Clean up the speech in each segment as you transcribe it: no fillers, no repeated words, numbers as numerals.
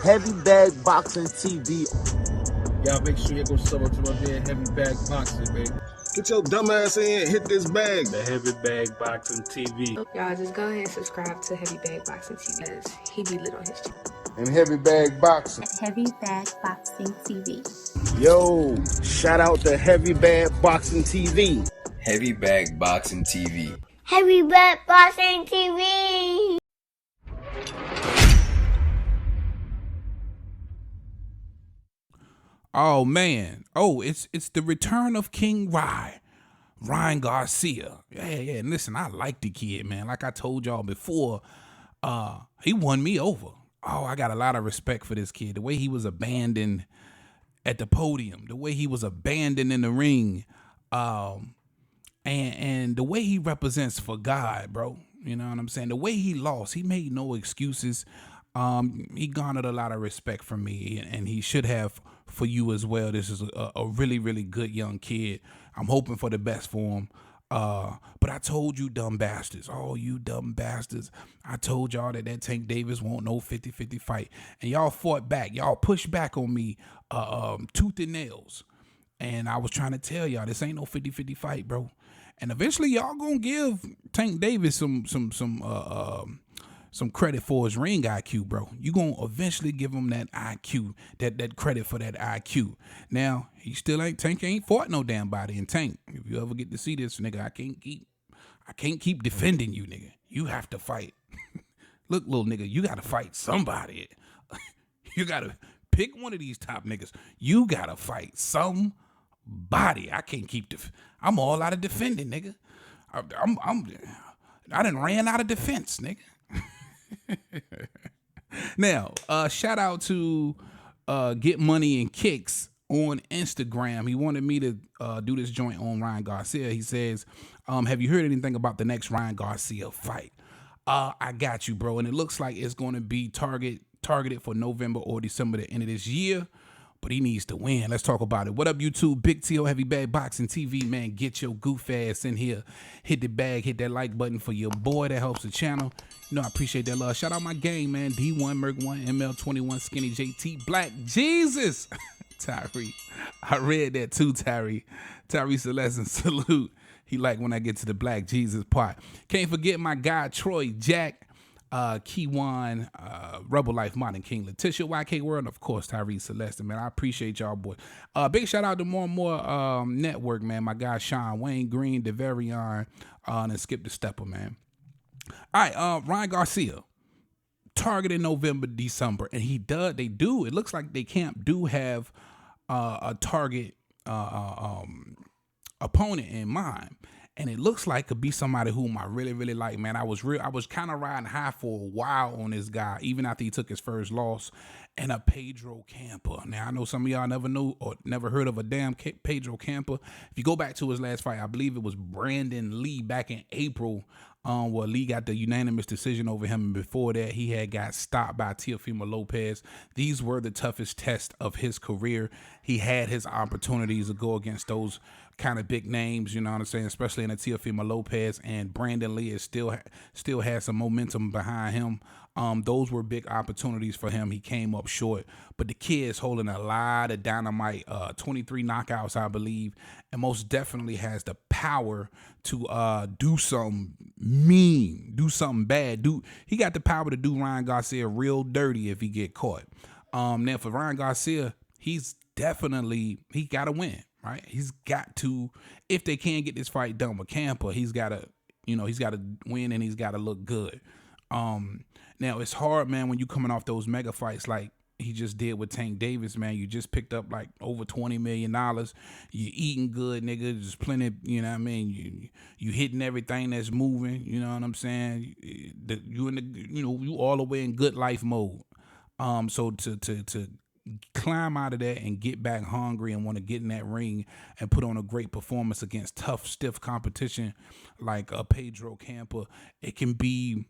Heavy Bag Boxing TV. Y'all make sure you go sub up to my man Heavy Bag Boxing, baby. Get your dumb ass in and hit this bag. The Heavy Bag Boxing TV. Y'all just go ahead and subscribe to Heavy Bag Boxing TV because he be lit on his channel. And Heavy Bag Boxing. Heavy Bag Boxing TV. Yo, shout out to Heavy Bag Boxing TV. Heavy Bag Boxing TV. Heavy Bag Boxing TV. Oh man. Oh, it's the return of King Ryan Garcia. Yeah. And listen, I like the kid, man. Like I told y'all before, he won me over. Oh, I got a lot of respect for this kid. The way he was abandoned at the podium, the way he was abandoned in the ring, and the way he represents for God, bro. You know what I'm saying? The way he lost, he made no excuses. He garnered a lot of respect from me, and he should have for you as well. This is a really, really good young kid. I'm hoping for the best for him. But I told you dumb bastards, oh, you dumb bastards. I told y'all that Tank Davis won't no 50-50 fight. And y'all fought back. Y'all pushed back on me tooth and nails. And I was trying to tell y'all this ain't no 50-50 fight, bro. And eventually y'all gonna give Tank Davis some credit for his ring IQ, bro. You gonna eventually give him that IQ, that credit for that IQ. Now, Tank ain't fought no damn body. And Tank, if you ever get to see this, nigga, I can't keep defending you, nigga. You have to fight. Look, little nigga, you gotta fight somebody. You gotta pick one of these top niggas. You gotta fight somebody. I can't keep I'm all out of defending, nigga. I done ran out of defense, nigga. Now, shout out to Get Money and Kicks on Instagram. He wanted me to do this joint on Ryan Garcia. He says, have you heard anything about the next Ryan Garcia fight? I got you, bro. And it looks like it's going to be targeted for November or December, the end of this year. But he needs to win. Let's talk about it. What up, YouTube? Big T.O. Heavy Bag Boxing TV, man. Get your goof ass in here. Hit the bag. Hit that like button for your boy. That helps the channel. You know, I appreciate that love. Shout out my gang, man. D1, Merc 1, ML21, Skinny JT, Black Jesus. Tyree. I read that too, Tyree. Tyree Celeste, salute. He like when I get to the Black Jesus part. Can't forget my guy, Troy Jack. Keywan, Rebel Life, Modern King, Letitia, YK World, and of course Tyrese Celeste, man. I appreciate y'all, boy. Big shout out to More and More Network, man. My guy Sean Wayne Green, Devarion, and Skip the Stepper, man. All right, Ryan Garcia, targeted November, December, and they do. It looks like they camp do have a target opponent in mind. And it looks like could be somebody whom I really, really like, man. I was kind of riding high for a while on this guy, even after he took his first loss, and a Pedro Campa. Now, I know some of y'all never knew or never heard of a damn Pedro Campa. If you go back to his last fight, I believe it was Brandon Lee back in April, where Lee got the unanimous decision over him. And before that, he had got stopped by Teofimo Lopez. These were the toughest tests of his career. He had his opportunities to go against those kind of big names, you know what I'm saying, especially in a Teofimo Lopez, and Brandon Lee is still has some momentum behind him. Those were big opportunities for him. He came up short, but the kid is holding a lot of dynamite, 23 knockouts, I believe, and most definitely has the power to do something mean, do something bad. He got the power to do Ryan Garcia real dirty if he get caught. Now for Ryan Garcia, he got to win. Right, he's got to. If they can't get this fight done with Campa, he's got to win, and he's got to look good. Now it's hard, man, when you coming off those mega fights like he just did with Tank Davis, man. You just picked up like over $20 million. You eating good, nigga. Just plenty. You know what I mean? You hitting everything that's moving. You know what I'm saying? You all the way in good life mode. So to climb out of that and get back hungry and want to get in that ring and put on a great performance against tough, stiff competition like Pedro Campa, it can be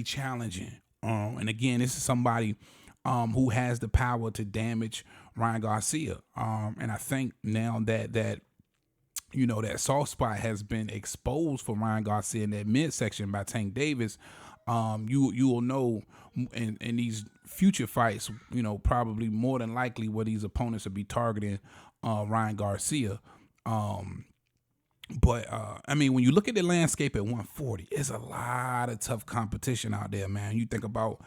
challenging. And again, this is somebody who has the power to damage Ryan Garcia. And I think now that that soft spot has been exposed for Ryan Garcia in that midsection by Tank Davis, you will know in these future fights, you know, probably more than likely where these opponents will be targeting Ryan Garcia. But I mean, when you look at the landscape at 140, it's a lot of tough competition out there, man. You think about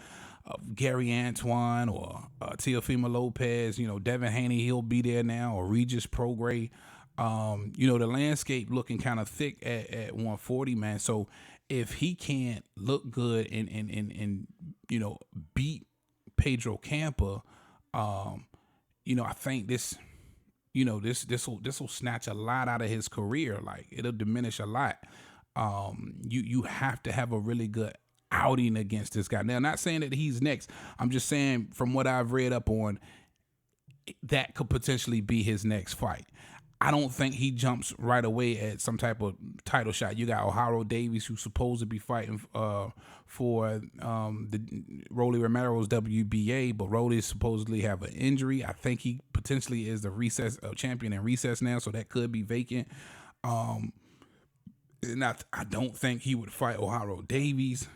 Gary Antoine or Teofimo Lopez, you know, Devin Haney, he'll be there now, or Regis Prograis. You know, the landscape looking kind of thick at 140, man. So if he can't look good and you know, beat Pedro Campa, you know, I think this will snatch a lot out of his career. Like, it'll diminish a lot. You have to have a really good outing against this guy. Now, I'm not saying that he's next. I'm just saying, from what I've read up on, that could potentially be his next fight. I don't think he jumps right away at some type of title shot. You got Oharo Davies, who's supposed to be fighting for the Rolly Romero's WBA, but Rolly supposedly have an injury. I think he potentially is the recess champion in recess now, so that could be vacant. And I don't think he would fight Oharo Davies.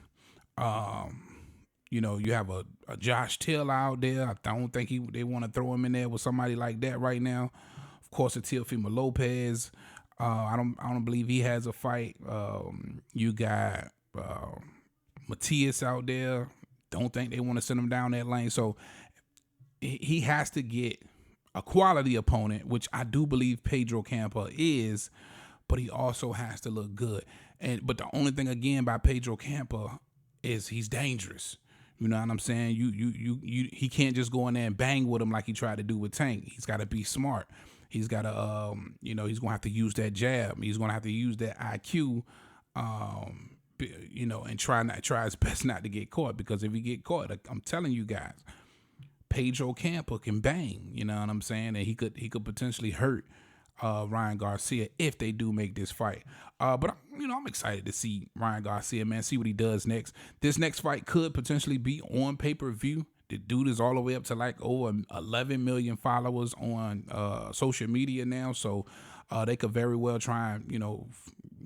You know, you have a Josh Till out there. I don't think they want to throw him in there with somebody like that right now. Of course, a Teofimo Lopez. I don't believe he has a fight. You got Matias out there. Don't think they want to send him down that lane. So he has to get a quality opponent, which I do believe Pedro Campa is, but he also has to look good. But the only thing again by Pedro Campa is he's dangerous. You know what I'm saying? He can't just go in there and bang with him like he tried to do with Tank. He's got to be smart. He's got to, you know, he's going to have to use that jab. He's going to have to use that IQ, you know, and try his best not to get caught. Because if he get caught, I'm telling you guys, Pedro Campa can bang. You know what I'm saying? And he could potentially hurt Ryan Garcia if they do make this fight. But you know, I'm excited to see Ryan Garcia, man, see what he does next. This next fight could potentially be on pay-per-view. The dude is all the way up to like over 11 million followers on social media now, so they could very well try and, you know,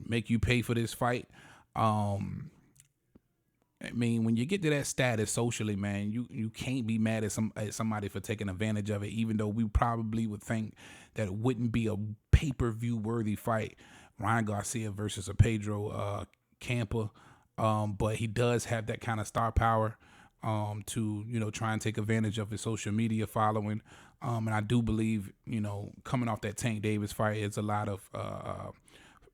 make you pay for this fight. I mean, when you get to that status socially, man, you can't be mad at somebody for taking advantage of it, even though we probably would think that it wouldn't be a pay-per-view worthy fight, Ryan Garcia versus a Pedro Campa. But he does have that kind of star power to, you know, try and take advantage of his social media following. And I do believe, you know, coming off that Tank Davis fight, it's a lot of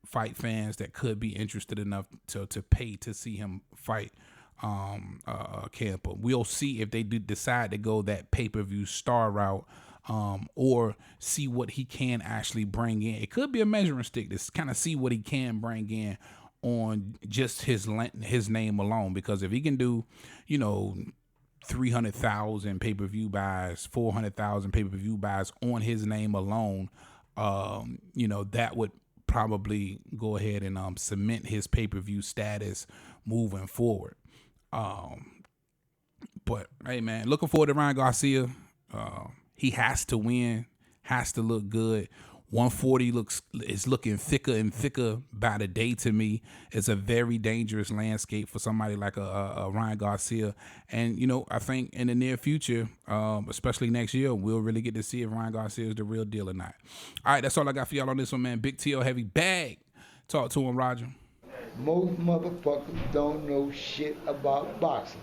fight fans that could be interested enough to pay to see him fight Campa. We'll see if they do decide to go that pay-per-view star route, or see what he can actually bring in. It could be a measuring stick to kind of see what he can bring in on just his name alone. Because if he can do, you know, 300,000 pay-per-view buys, 400,000 pay-per-view buys on his name alone, you know, that would probably go ahead and cement his pay-per-view status moving forward. But hey, man, looking forward to Ryan Garcia. He has to win, has to look good. 140 is looking thicker and thicker by the day to me. It's a very dangerous landscape for somebody like a Ryan Garcia. And, you know, I think in the near future, especially next year, we'll really get to see if Ryan Garcia is the real deal or not. All right, that's all I got for y'all on this one, man. Big T.O. Heavy Bag. Talk to him, Roger. Most motherfuckers don't know shit about boxing.